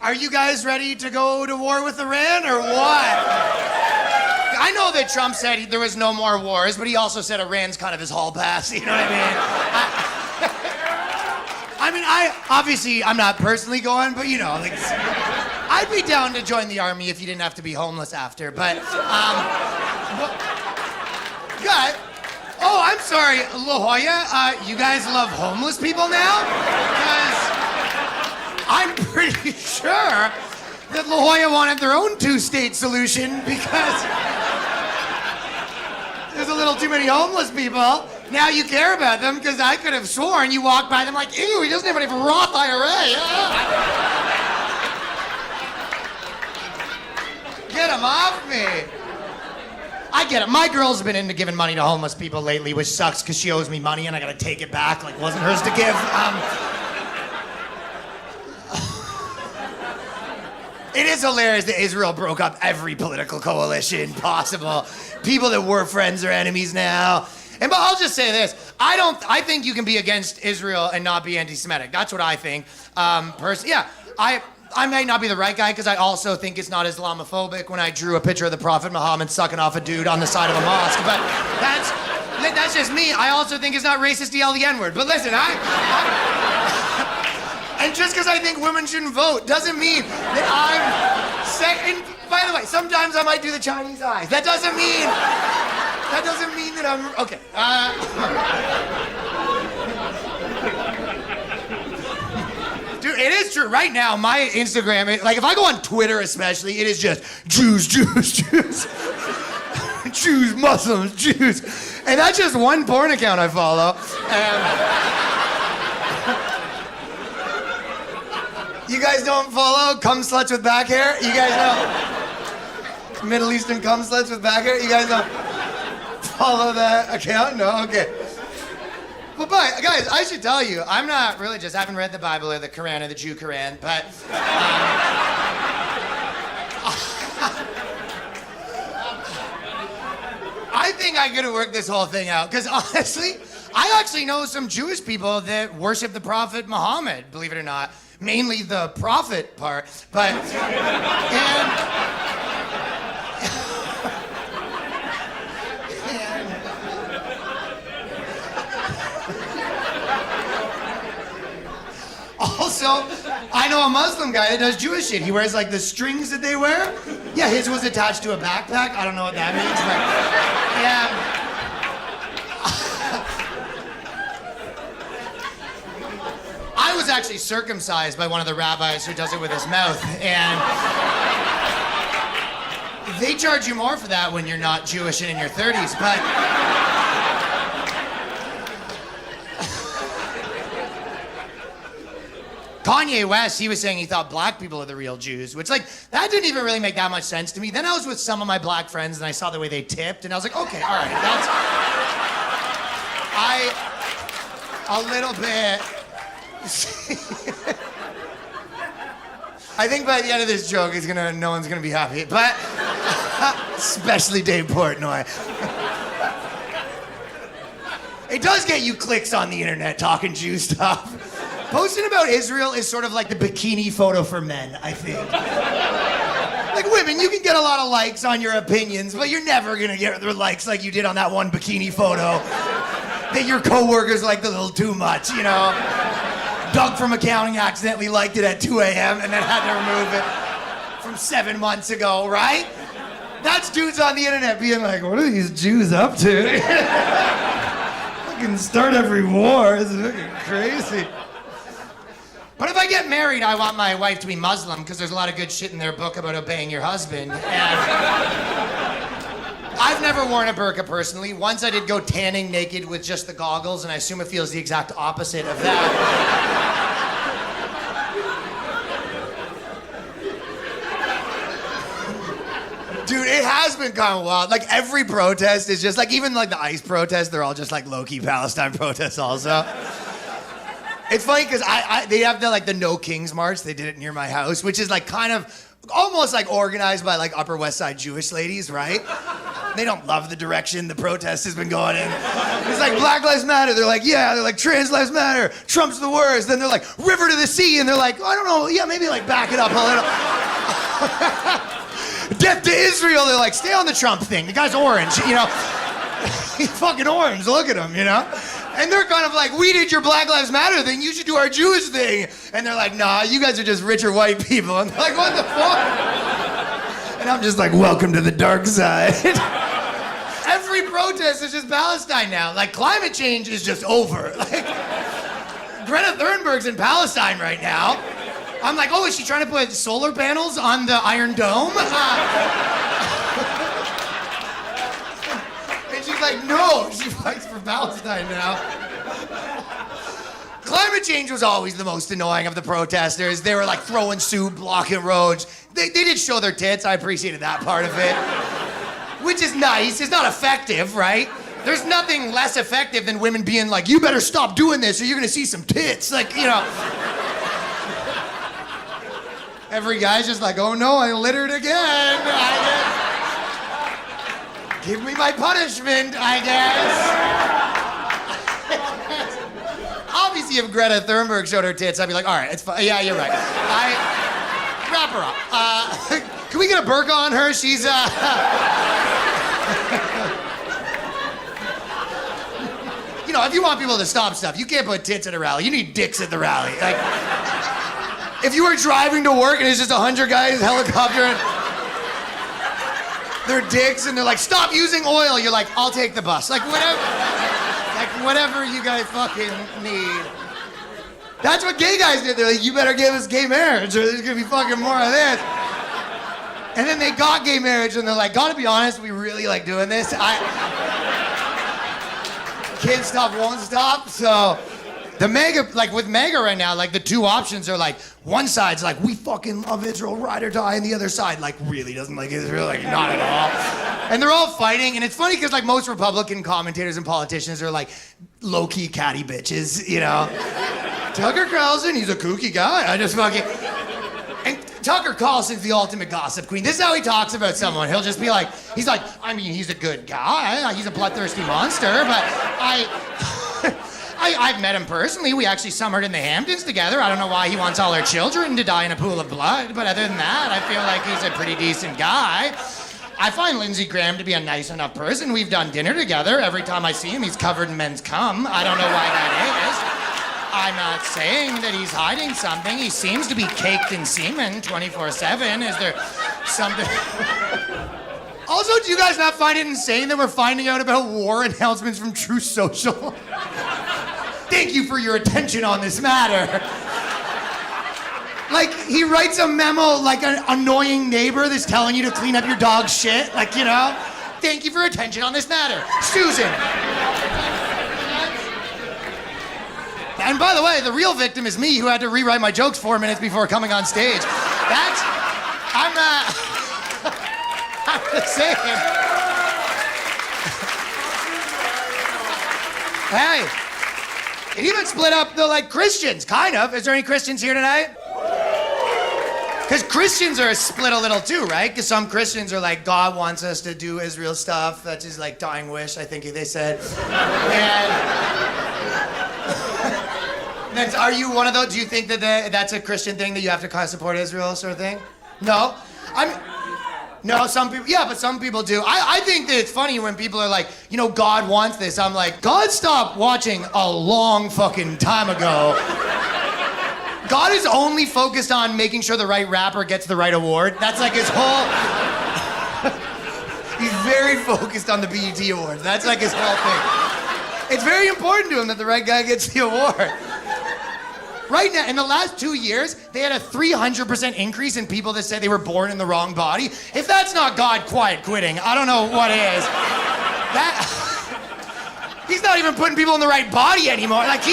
Are you guys ready to go to war with Iran or what? I know that Trump said there was no more wars, but he also said Iran's kind of his hall pass, you know what I mean? I'm not personally going, but like, I'd be down to join the army if you didn't have to be homeless after, but, yeah. Oh, I'm sorry, La Jolla, you guys love homeless people now? Because I'm pretty sure that La Jolla wanted their own two-state solution because there's a little too many homeless people. Now you care about them because I could have sworn you walked by them like, ew, he doesn't have any Roth IRA. Get him off me. I get it. My girl's been into giving money to homeless people lately, which sucks because she owes me money and I gotta take it back like it wasn't hers to give. It is hilarious that Israel broke up every political coalition possible. People that were friends are enemies now. But I'll just say this. I think you can be against Israel and not be anti-Semitic. That's what I think. Yeah, I may not be the right guy because I also think it's not Islamophobic when I drew a picture of the Prophet Muhammad sucking off a dude on the side of a mosque. But that's just me. I also think it's not racist to yell the N-word. But listen, and just because I think women shouldn't vote doesn't mean that I'm second. By the way, sometimes I might do the Chinese eyes. That doesn't mean that I'm okay. Dude, it is true. Right now, my Instagram, like if I go on Twitter especially, it is just Jews, Jews, Jews. Jews, Muslims, Jews. And that's just one porn account I follow. You guys don't follow cum sluts with back hair? You guys know Middle Eastern cum sluts with back hair? You guys don't follow that account? No? Okay. But guys, I should tell you, I'm not religious. I haven't read the Bible or the Quran or the Jew Quran, but I think I could have worked this whole thing out. Because honestly, I actually know some Jewish people that worship the Prophet Muhammad, believe it or not. Mainly the prophet part, but also, I know a Muslim guy that does Jewish shit. He wears like the strings that they wear. Yeah, his was attached to a backpack. I don't know what that means, but yeah. I was actually circumcised by one of the rabbis who does it with his mouth, and they charge you more for that when you're not Jewish and in your 30s, but Kanye West, he was saying he thought black people are the real Jews, which like, that didn't even really make that much sense to me. Then I was with some of my black friends and I saw the way they tipped and I was like, okay, all right, that's, a little bit, I think by the end of this joke, no one's gonna be happy, but especially Dave Portnoy. It does get you clicks on the internet talking Jew stuff. Posting about Israel is sort of like the bikini photo for men, I think. Like women, you can get a lot of likes on your opinions, but you're never gonna get the likes like you did on that one bikini photo that your coworkers liked a little too much, you know? Doug from accounting accidentally liked it at 2 a.m. and then had to remove it from 7 months ago, right? That's dudes on the internet being like, what are these Jews up to? Fucking start every war, it's fucking crazy. But if I get married, I want my wife to be Muslim because there's a lot of good shit in their book about obeying your husband. And I've never worn a burqa personally. Once I did go tanning naked with just the goggles, and I assume it feels the exact opposite of that. Dude, it has been kind of wild. Like every protest is just like, even like the ICE protests, they're all just like low-key Palestine protests also. It's funny because they have the No Kings March. They did it near my house, which is like kind of almost like organized by like Upper West Side Jewish ladies, right? They don't love the direction the protest has been going in. It's like Black Lives Matter. They're like, yeah. They're like, trans lives matter. Trump's the worst. Then they're like, river to the sea. And they're like, I don't know. Yeah, maybe like back it up a little. Death to Israel. They're like, stay on the Trump thing. The guy's orange, you know. He's fucking orange. Look at him, you know. And they're kind of like, we did your Black Lives Matter thing. You should do our Jewish thing. And they're like, nah, you guys are just richer white people. And they're like, what the fuck? And I'm just like, welcome to the dark side. Every protest is just Palestine now. Like, climate change is just over. Like, Greta Thunberg's in Palestine right now. I'm like, oh, is she trying to put solar panels on the Iron Dome? And she's like, no, she fights for Palestine now. Climate change was always the most annoying of the protesters. They were like throwing soup, blocking roads. They did show their tits. I appreciated that part of it. Which is nice. It's not effective, right? There's nothing less effective than women being like, you better stop doing this or you're gonna see some tits. Like, you know. Every guy's just like, oh no, I littered again. Give me my punishment, I guess. Obviously, if Greta Thunberg showed her tits, I'd be like, all right, it's fine. Yeah, you're right. Wrap her up. Can we get a burqa on her? She's, You know, if you want people to stop stuff, you can't put tits at a rally. You need dicks at the rally. Like, if you were driving to work and it's just 100 guys helicopter and they're dicks and they're like, stop using oil. You're like, I'll take the bus. Like, whatever you guys fucking need. That's what gay guys did. They're like, you better give us gay marriage or there's gonna be fucking more of this. And then they got gay marriage and they're like, gotta be honest, we really like doing this. Can't stop, won't stop. So the MAGA, like with MAGA right now, like the two options are like, one side's like, we fucking love Israel, ride or die, and the other side like really doesn't like Israel, like not at all. And they're all fighting, and it's funny because like most Republican commentators and politicians are like low-key catty bitches, you know? Tucker Carlson, he's a kooky guy. I just fucking... And Tucker Carlson's the ultimate gossip queen. This is how he talks about someone. He'll just be like, he's like, I mean, he's a good guy. He's a bloodthirsty monster, but I've met him personally. We actually summered in the Hamptons together. I don't know why he wants all our children to die in a pool of blood, but other than that, I feel like he's a pretty decent guy. I find Lindsey Graham to be a nice enough person. We've done dinner together. Every time I see him, he's covered in men's cum. I don't know why that is. I'm not saying that he's hiding something. He seems to be caked in semen 24/7. Is there something... Also, do you guys not find it insane that we're finding out about war announcements from Truth Social? Thank you for your attention on this matter. Like, he writes a memo like an annoying neighbor that's telling you to clean up your dog's shit. Like, you know? Thank you for attention on this matter. Susan. And by the way, the real victim is me, who had to rewrite my jokes 4 minutes before coming on stage. I'm just saying. Hey, it even split up the, like, Christians, kind of. Is there any Christians here tonight? Because Christians are split a little too, right? Because some Christians are like, God wants us to do Israel stuff. That's his, like, dying wish, I think they said. And are you one of those? Do you think that that's a Christian thing that you have to kind of support Israel, sort of thing? No? No, some people, yeah, but some people do. I think that it's funny when people are like, you know, God wants this. I'm like, God stopped watching a long fucking time ago. God is only focused on making sure the right rapper gets the right award. That's like his whole... He's very focused on the BET Awards. That's like his whole thing. It's very important to him that the right guy gets the award. Right now, in the last 2 years, they had a 300% increase in people that said they were born in the wrong body. If that's not God quiet quitting, I don't know what is. He's not even putting people in the right body anymore. Like,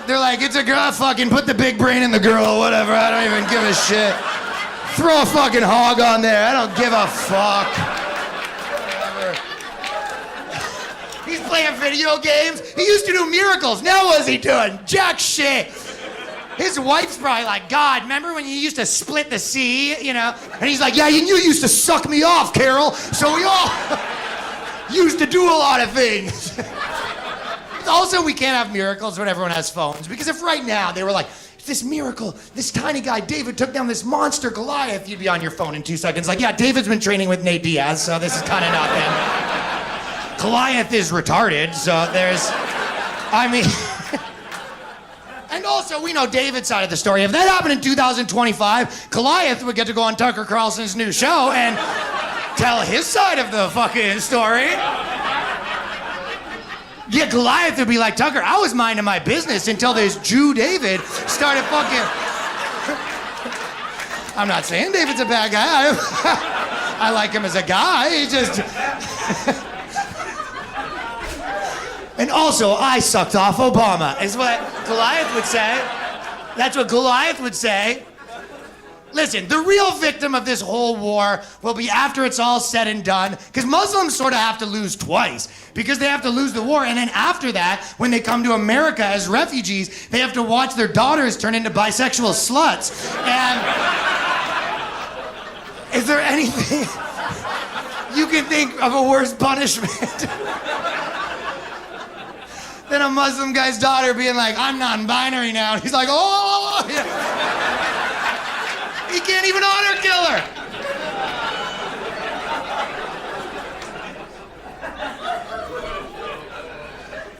they're like, it's a girl, fucking put the big brain in the girl, whatever. I don't even give a shit. Throw a fucking hog on there. I don't give a fuck. He's playing video games. He used to do miracles. Now what's he doing? Jack shit. His wife's probably like, God, remember when you used to split the sea, you know? And he's like, yeah, you used to suck me off, Carol. So we all used to do a lot of things. Also, we can't have miracles when everyone has phones. Because if right now they were like, this miracle, this tiny guy, David, took down this monster Goliath, you'd be on your phone in 2 seconds. Like, yeah, David's been training with Nate Diaz, so this is kind of nothing. Goliath is retarded, so there's, I mean... And also, we know David's side of the story. If that happened in 2025, Goliath would get to go on Tucker Carlson's new show and tell his side of the fucking story. Yeah, Goliath would be like, Tucker, I was minding my business until this Jew David started fucking... I'm not saying David's a bad guy. I like him as a guy. He just... And also, I sucked off Obama, is what Goliath would say. That's what Goliath would say. Listen, the real victim of this whole war will be after it's all said and done, because Muslims sort of have to lose twice, because they have to lose the war, and then after that, when they come to America as refugees, they have to watch their daughters turn into bisexual sluts. And is there anything you can think of a worse punishment than a Muslim guy's daughter being like, I'm non-binary now. And he's like, oh, yeah. He can't even honor kill her.